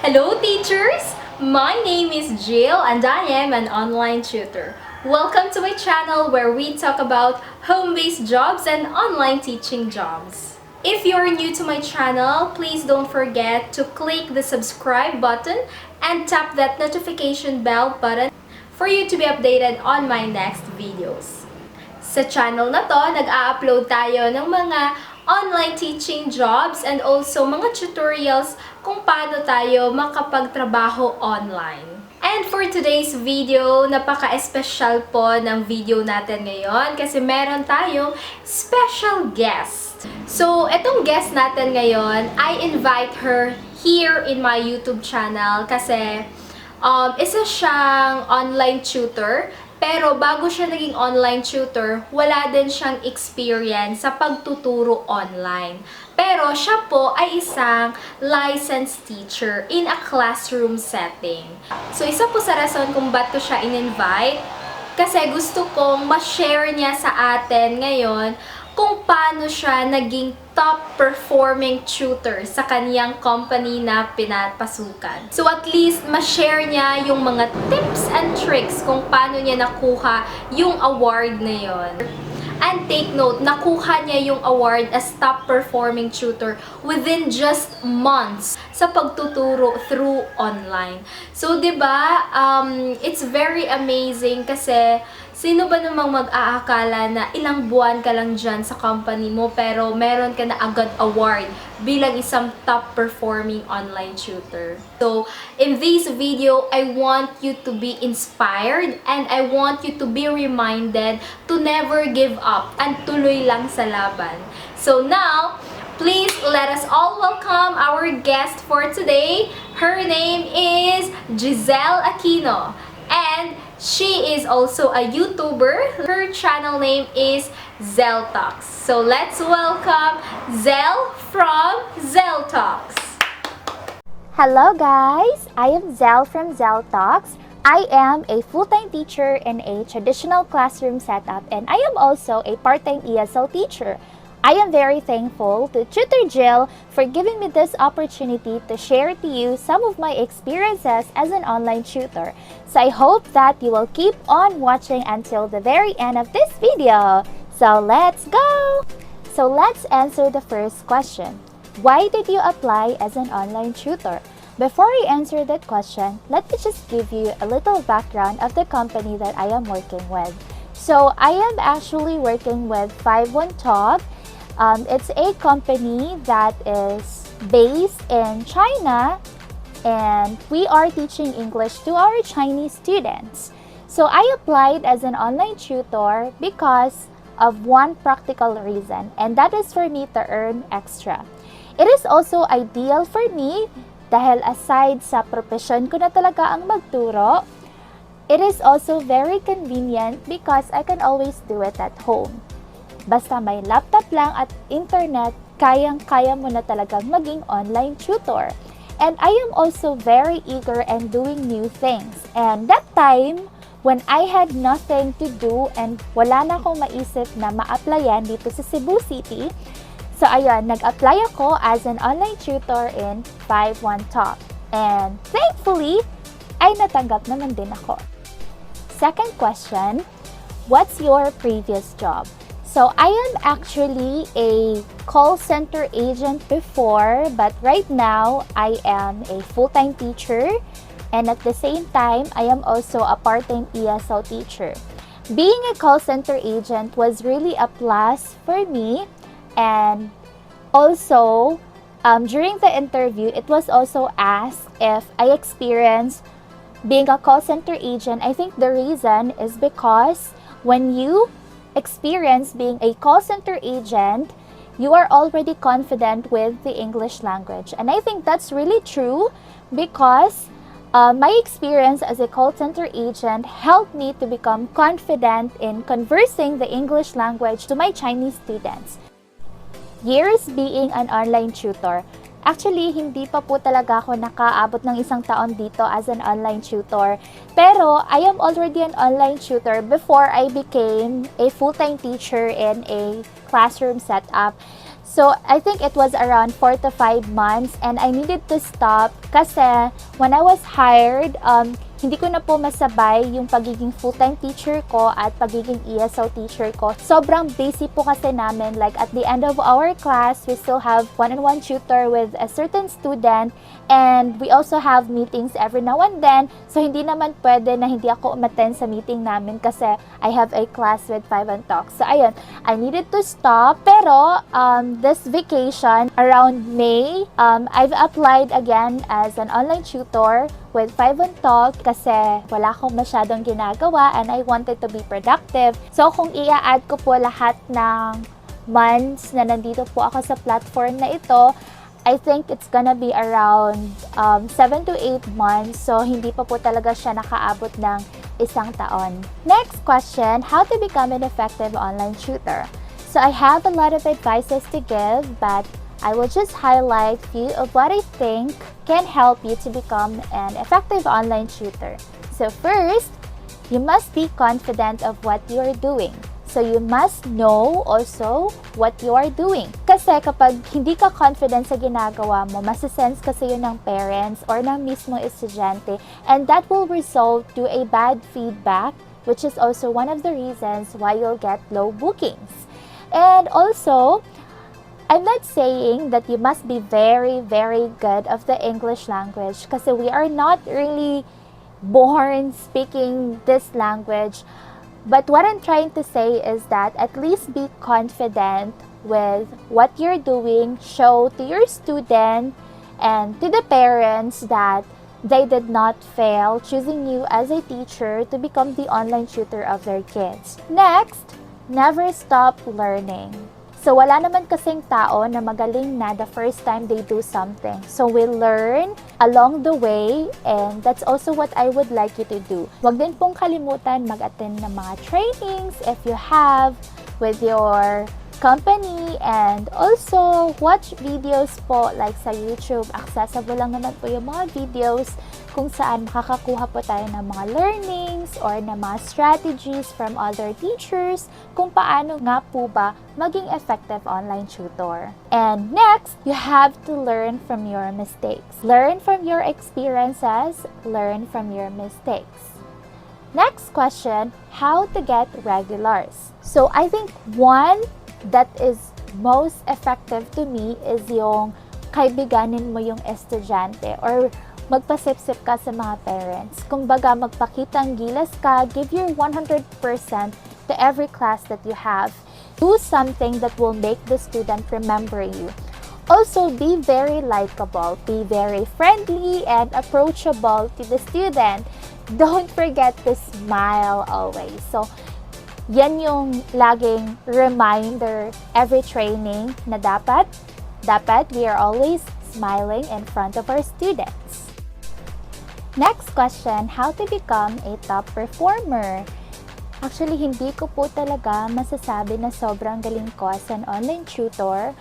Hello teachers! My name is Jill and I am an online tutor. Welcome to my channel where we talk about home-based jobs and online teaching jobs. If you're new to my channel, please don't forget to click the subscribe button and tap that notification bell button for you to be updated on my next videos. Sa channel na to, nag-a-upload tayo ng mga online teaching jobs and also mga tutorials kung paano tayo makapagtrabaho online. And for today's video, napaka-espesyal po ng video natin ngayon kasi meron tayong special guest. So, etong guest natin ngayon, I invite her here in my YouTube channel kasi isa siyang online tutor. Pero bago siya naging online tutor, wala din siyang experience sa pagtuturo online. Pero siya po ay isang licensed teacher in a classroom setting. So isa po sa rason kung ba't ko siya in-invite, kasi gusto kong ma-share niya sa atin ngayon kung paano siya naging top performing tutor sa kaniyang company na pinapasukan. So at least ma-share niya yung mga tips and tricks kung paano niya nakuha yung award na yon. And take note, nakuha niya yung award as top performing tutor within just months sa pagtuturo through online. So, 'di ba? It's very amazing kasi sino ba namang mag-aakala na ilang buwan ka lang dyan sa company mo pero meron ka na agad award bilang isang top performing online tutor. So, in this video, I want you to be inspired and I want you to be reminded to never give up and tuloy lang sa laban. So now, please let us all welcome our guest for today. Her name is Giselle Aquino and she is also a YouTuber. Her channel name is Zell Talks. So let's welcome Zell from Zell Talks. Hello guys, I am Zell from Zell Talks. I am a full-time teacher in a traditional classroom setup and I am also a part-time ESL teacher. I am very thankful to Tutor Jill for giving me this opportunity to share to you some of my experiences as an online tutor. So I hope that you will keep on watching until the very end of this video. So let's go! So let's answer the first question. Why did you apply as an online tutor? Before I answer that question, let me just give you a little background of the company that I am working with. So I am actually working with 51 Talk. It's a company that is based in China and we are teaching English to our Chinese students. So I applied as an online tutor because of one practical reason, and that is for me to earn extra. It is also ideal for me dahil aside sa profession ko na talaga ang magturo, it is also very convenient because I can always do it at home. Basta may laptop lang at internet, kayang-kaya mo na talagang maging online tutor. And I am also very eager and doing new things. And that time, when I had nothing to do and wala na akong maisip na ma-applyan dito sa Cebu City, so ayun, nag-apply ako as an online tutor in 51 Talk. And thankfully, ay natanggap naman din ako. Second question, what's your previous job? So I am actually a call center agent before, but right now I am a full-time teacher and at the same time I am also a part-time ESL teacher. Being a call center agent was really a plus for me, and also during the interview it was also asked if I experienced being a call center agent. I think the reason is because when you experience being a call center agent, you are already confident with the English language. And I think that's really true because my experience as a call center agent helped me to become confident in conversing the English language to my Chinese students. Years being an online tutor. Actually, hindi pa po talaga ako nakaabot ng isang taon dito as an online tutor. Pero, I am already an online tutor before I became a full-time teacher in a classroom setup. So, I think it was around 4 to 5 months and I needed to stop kasi when I was hired, hindi ko na po masabay yung pagiging full-time teacher ko at pagiging ESL teacher ko. Sobrang busy po kasi namin. Like at the end of our class, we still have one-on-one tutor with a certain student and we also have meetings every now and then. So, hindi naman pwede na hindi ako umattend sa meeting namin kasi I have a class with 5 and Talk. So, ayun, I needed to stop. Pero, this vacation, around May, I've applied again as an online tutor with 5 and Talk kasi wala akong masyadong ginagawa and I wanted to be productive. So, kung i-add ko po lahat ng months na nandito po ako sa platform na ito, I think it's gonna be around 7 to 8 months. So, hindi pa po talaga siya nakaabot ng isang taon. Next question, how to become an effective online tutor? So, I have a lot of advices to give, but I will just highlight few of what I think can help you to become an effective online tutor. So first, you must be confident of what you are doing. So you must know also what you are doing. Kasi kapag hindi ka confident sa ginagawa mo, masisense kasi yun ng parents or ng mismo estudyante, and that will result to a bad feedback, which is also one of the reasons why you'll get low bookings. And also, I'm not saying that you must be very, very good of the English language kasi we are not really born speaking this language. But what I'm trying to say is that at least be confident with what you're doing. Show to your student and to the parents that they did not fail choosing you as a teacher to become the online tutor of their kids. Next, never stop learning. So, wala naman kasing tao na magaling na the first time they do something. So, we learn along the way and that's also what I would like you to do. Huwag din pong kalimutan mag-attend ng mga trainings if you have with your company and also watch videos po like sa YouTube. Accessible lang naman po yung mga videos kung saan makakakuha po tayo ng mga learnings or ng mga strategies from other teachers kung paano nga po ba maging effective online tutor. And next, you have to learn from your mistakes. Learn from your experiences, learn from your mistakes. Next question, how to get regulars. So I think one that is most effective to me is yung kaibiganin mo yung estudyante or magpasip-sip ka sa mga parents. Kumbaga, magpakitang gilas ka, give your 100% to every class that you have. Do something that will make the student remember you. Also, be very likable, be very friendly and approachable to the student. Don't forget to smile always. So, yan yung laging reminder every training na dapat we are always smiling in front of our students. Next question, how to become a top performer? Actually, hindi ko po talaga masasabi na sobrang galing ko as an online tutor.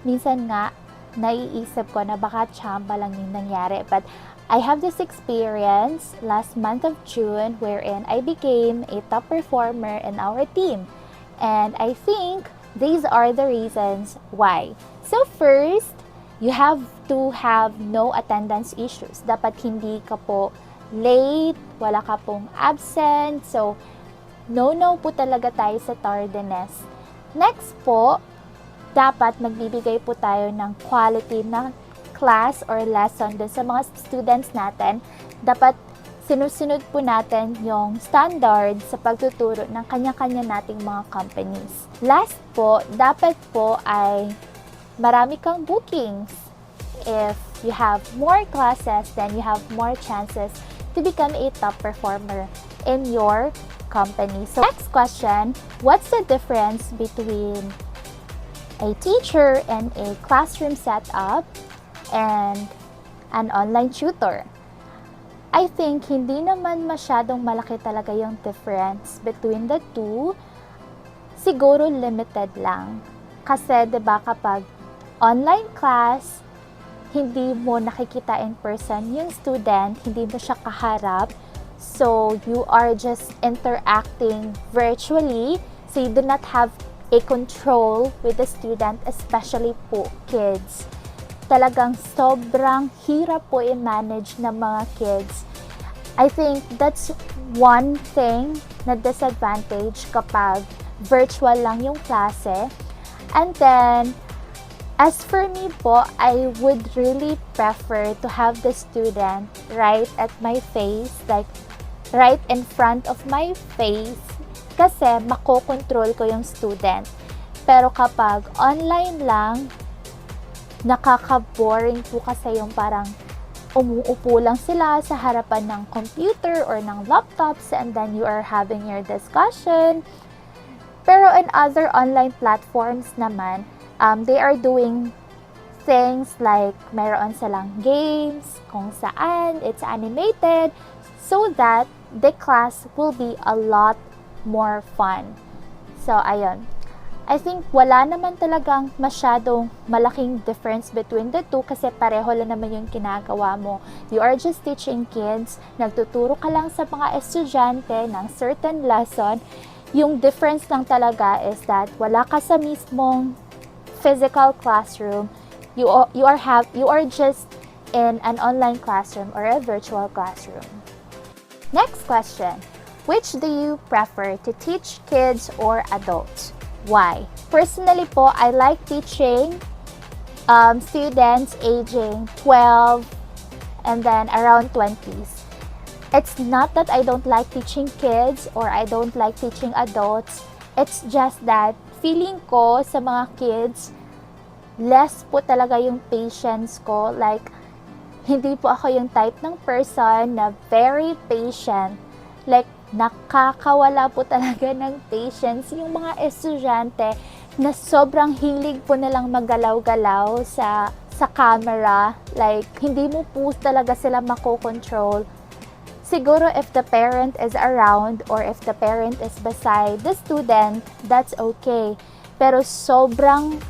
Minsan nga, naiisip ko na baka tsamba lang yung nangyari. But I have this experience last month of June wherein I became a top performer in our team. And I think these are the reasons why. So first, you have to have no attendance issues. Dapat hindi ka po late, wala ka pong absent. So, no po talaga tayo sa tardiness. Next po, dapat magbibigay po tayo ng quality na class or lesson dun sa mga students natin. Dapat sinusunod po natin yung standard sa pagtuturo ng kanya-kanya nating mga companies. Last po, dapat po ay marami kang bookings. If you have more classes, then you have more chances to become a top performer in your company. So next question, what's the difference between a teacher and a classroom setup and an online tutor? I think hindi naman masyadong malaki talaga yung difference between the two. Siguro limited lang. Kasi 'di ba kapag online class, hindi mo nakikita in person yung student, hindi mo siya kaharap. So you are just interacting virtually. So you do not have a control with the student, especially po kids. Talagang sobrang hirap po i-manage ng mga kids. I think that's one thing na disadvantage kapag virtual lang yung klase. And then, as for me po, I would really prefer to have the student right at my face, like right in front of my face, kasi makokontrol ko yung student. Pero kapag online lang, nakaka-boring po kasi yung parang umuupo lang sila sa harapan ng computer or ng laptops and then you are having your discussion. Pero in other online platforms naman, they are doing things like mayroon silang games kung saan it's animated so that the class will be a lot more fun. So, ayun. I think wala naman talagang masyadong malaking difference between the two kasi pareho lang naman yung ginagawa mo. You are just teaching kids, nagtuturo ka lang sa mga estudyante ng certain lesson. Yung difference lang talaga is that wala ka sa mismong physical classroom. You are just in an online classroom or a virtual classroom. Next question. Which do you prefer to teach kids or adults? Why? Personally po, I like teaching students aging 12 and then around 20s. It's not that I don't like teaching kids or I don't like teaching adults. It's just that feeling ko sa mga kids, less po talaga yung patience ko. Like, hindi po ako yung type ng person na very patient. Like, nakakawala po talaga ng patience yung mga estudyante na sobrang hilig po nilang maggalaw-galaw sa camera. Like, hindi mo po talaga sila makokontrol. Siguro if the parent is around or if the parent is beside the student, that's okay. Pero sobrang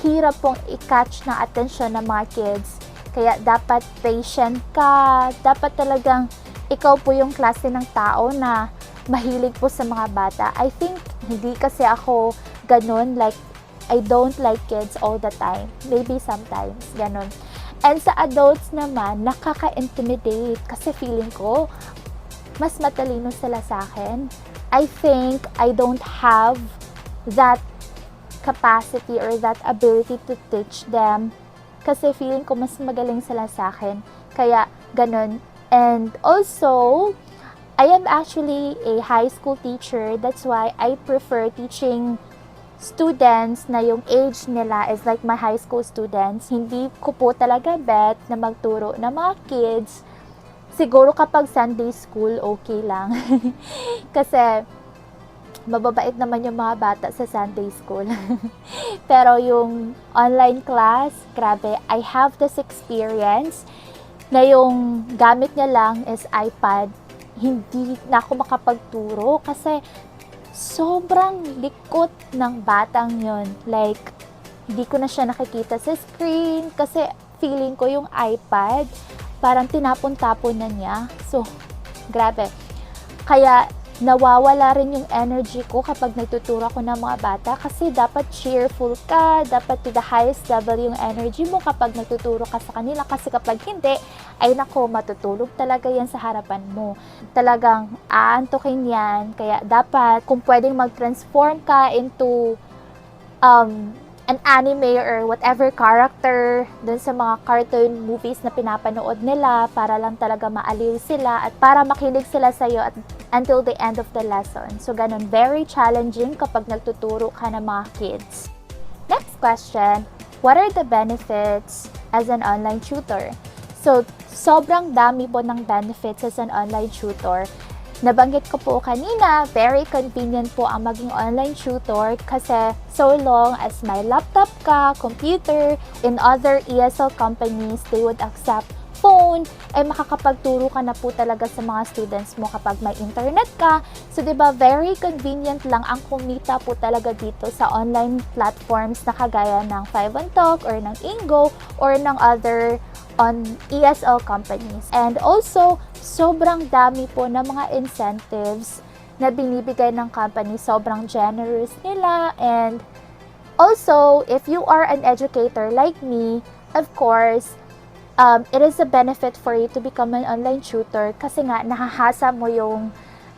hirap pong i-catch ng atensyon ng mga kids. Kaya dapat patient ka, dapat talagang ikaw po yung klase ng tao na mahilig po sa mga bata. I think hindi kasi ako ganun, like I don't like kids all the time. Maybe sometimes, ganun. And sa adults naman, nakaka-intimidate kasi feeling ko mas matalino sila sa akin. I think I don't have that capacity or that ability to teach them kasi feeling ko mas magaling sila sa akin. Kaya ganun. And also, I am actually a high school teacher. That's why I prefer teaching students na yung age nila is like my high school students. Hindi ko po talaga bet na magturo ng mga kids. Siguro kapag Sunday school, okay lang. Kasi mababait naman yung mga bata sa Sunday school. Pero yung online class, grabe, I have this experience na yung gamit niya lang is iPad. Hindi na ako makapagturo kasi sobrang likot ng batang yon. Like, hindi ko na siya nakikita sa screen kasi feeling ko yung iPad parang tinapon-tapon na niya. So, grabe. Kaya nawawala rin yung energy ko kapag nagtuturo ako ng mga bata kasi dapat cheerful ka, dapat to the highest level yung energy mo kapag nagtuturo ka sa kanila kasi kapag hindi, ay nako, matutulog talaga yan sa harapan mo. Talagang aantukin yan, kaya dapat kung pwedeng mag-transform ka into an anime or whatever character dun sa mga cartoon movies na pinapanood nila para lang talaga maaliw sila at para makinig sila sa'yo at until the end of the lesson. So, ganun, very challenging kapag nagtuturo ka ng mga kids. Next question, what are the benefits as an online tutor? So, sobrang dami po ng benefits as an online tutor. Nabanggit ko po kanina, very convenient po ang maging online tutor kasi so long as may laptop ka, computer, in other ESL companies, they would accept phone, ay makakapagturo ka na po talaga sa mga students mo kapag may internet ka. So, diba, very convenient lang ang kumita po talaga dito sa online platforms na kagaya ng 5onTalk or ng Ingo or ng other on ESL companies. And also, sobrang dami po ng mga incentives na binibigay ng company. Sobrang generous nila. And also, if you are an educator like me, of course, it is a benefit for you to become an online tutor kasi nga nahahasa mo yung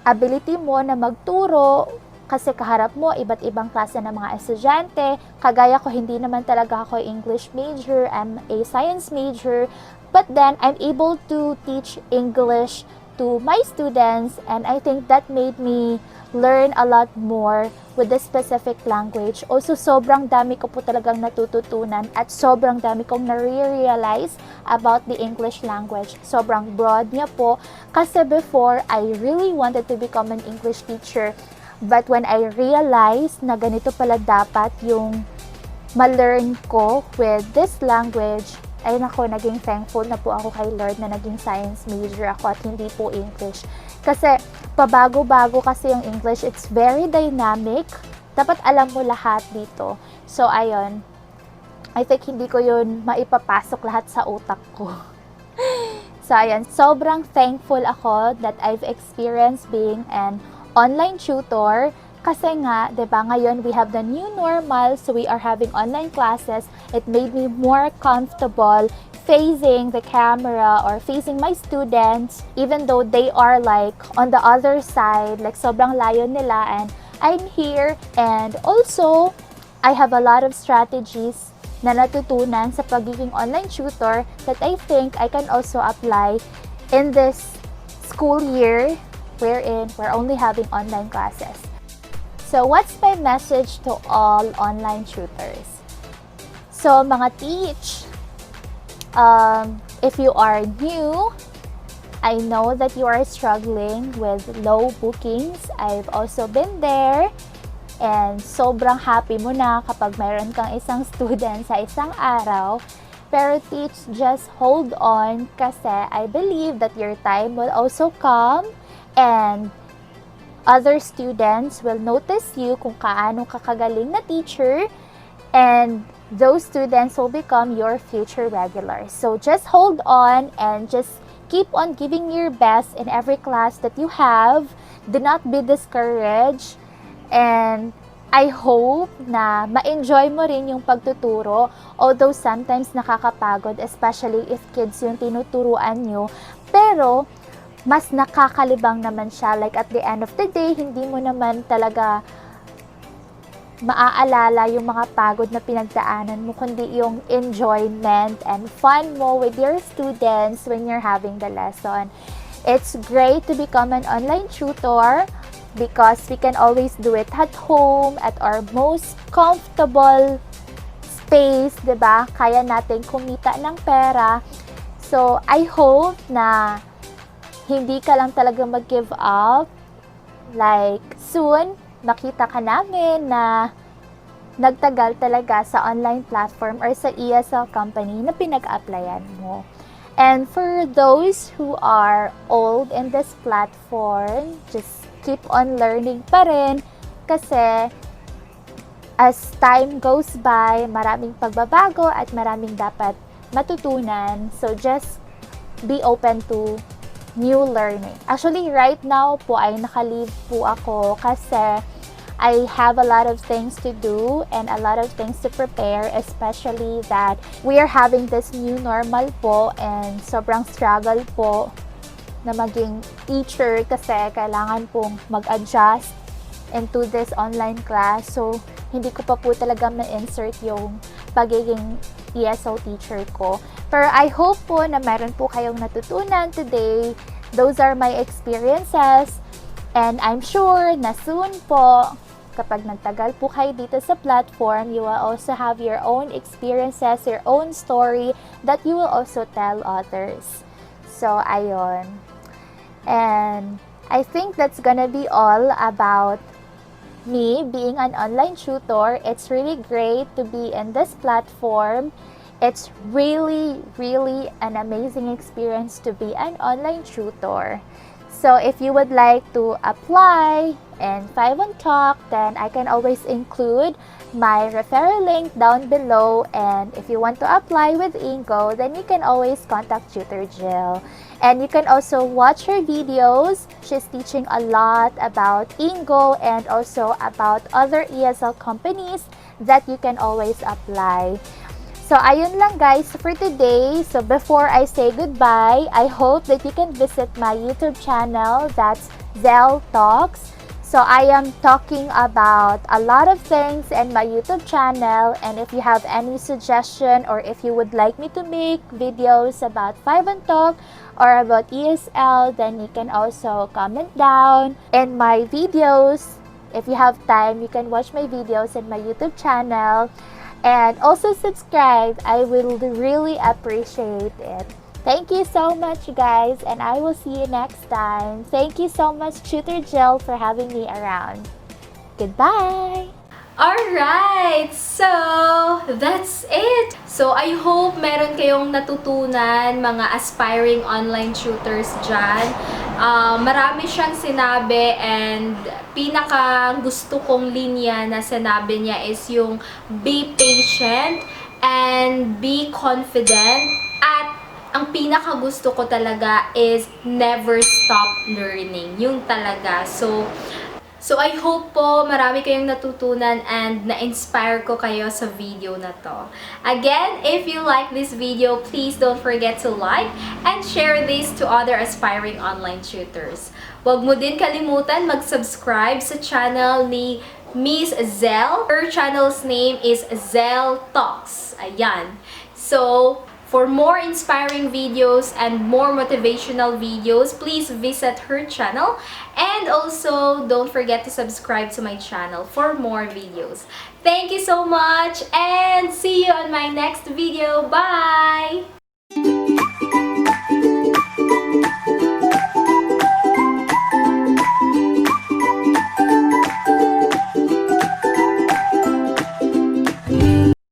ability mo na magturo kasi kaharap mo iba't ibang klase ng mga estudyante. Kagaya ko, hindi naman talaga ako English major, I'm a science major, but then I'm able to teach English to my students, and I think that made me learn a lot more with this specific language. Also, sobrang dami ko po talagang natututunan at sobrang dami kong nare-realize about the English language. Sobrang broad niya po kasi before, I really wanted to become an English teacher. But when I realized na ganito pala dapat yung ma-learn ko with this language, ay nako, naging thankful na po ako kay Lord na naging science major ako at hindi po English. Kasi pabago-bago kasi yung English, it's very dynamic. Dapat alam mo lahat dito. So ayun, I think hindi ko yun maipapasok lahat sa utak ko. So ayun, sobrang thankful ako that I've experienced being an online tutor. Kasi nga, 'di ba, ngayon we have the new normal, so we are having online classes. It made me more comfortable facing the camera or facing my students, even though they are like on the other side, like sobrang layo nila, and I'm here. And also, I have a lot of strategies na natutunan sa pagiging online tutor that I think I can also apply in this school year wherein we're only having online classes. So, what's my message to all online tutors? So, mga teach, if you are new, I know that you are struggling with low bookings. I've also been there. And sobrang happy mo na kapag mayroon kang isang student sa isang araw. Pero teach, just hold on kasi I believe that your time will also come and other students will notice you kung kaano ka kagaling na teacher, and those students will become your future regulars. So just hold on and just keep on giving your best in every class that you have. Do not be discouraged, and I hope na ma-enjoy mo rin yung pagtuturo, although sometimes nakakapagod, especially if kids yung tinuturuan nyo. Pero mas nakakalibang naman siya. Like at the end of the day, hindi mo naman talaga maaalala yung mga pagod na pinagdaanan mo, kundi yung enjoyment and fun mo with your students when you're having the lesson. It's great to become an online tutor because we can always do it at home, at our most comfortable space, 'di ba? Kaya natin kumita ng pera. So, I hope na hindi ka lang talaga mag-give up. Like, soon, makita ka namin na nagtagal talaga sa online platform or sa ESL company na pinag-applyan mo. And for those who are old in this platform, just keep on learning pa rin kasi as time goes by, maraming pagbabago at maraming dapat matutunan. So, just be open to new learning. Actually, right now po ay naka-leave po ako kasi I have a lot of things to do and a lot of things to prepare, especially that we are having this new normal po and sobrang struggle po na maging teacher kasi kailangan pong mag-adjust into this online class. So, hindi ko pa po talaga ma-insert yung pagiging ESL teacher ko. Pero I hope po na meron po kayong natutunan today. Those are my experiences. And I'm sure na soon po, kapag nagtagal po kayo dito sa platform, you will also have your own experiences, your own story that you will also tell others. So, ayun. And I think that's gonna be all about me being an online tutor. It's really great to be in this platform. It's really, really an amazing experience to be an online tutor. So if you would like to apply in 5 on Talk, then I can always include my referral link down below. And if you want to apply with Ingo, then you can always contact Tutor Jill. And you can also watch her videos. She's teaching a lot about Ingo and also about other ESL companies that you can always apply. So, ayun lang guys for today. So, before I say goodbye, I hope that you can visit my YouTube channel. That's Zell Talks. So, I am talking about a lot of things in my YouTube channel. And if you have any suggestion or if you would like me to make videos about 5 on Talk or about ESL, then you can also comment down in my videos. If you have time, you can watch my videos in my YouTube channel. And also subscribe. I will really appreciate it. Thank you so much, guys, and I will see you next time. Thank you so much, Tutor Jill, for having me around. Goodbye! Alright! So, that's it! So, I hope meron kayong natutunan, mga aspiring online tutors dyan. Marami siyang sinabi and pinaka gusto kong linya na sinabi niya is yung be patient and be confident, at ang pinaka gusto ko talaga is never stop learning. Yung talaga. So I hope po marami kayong natutunan and na-inspire ko kayo sa video na to. Again, if you like this video, please don't forget to like and share this to other aspiring online tutors. Huwag mo din kalimutan mag-subscribe sa channel ni Miss Zell. Her channel's name is Zell Talks. Ayan. So, for more inspiring videos and more motivational videos, please visit her channel. And also, don't forget to subscribe to my channel for more videos. Thank you so much and see you on my next video. Bye!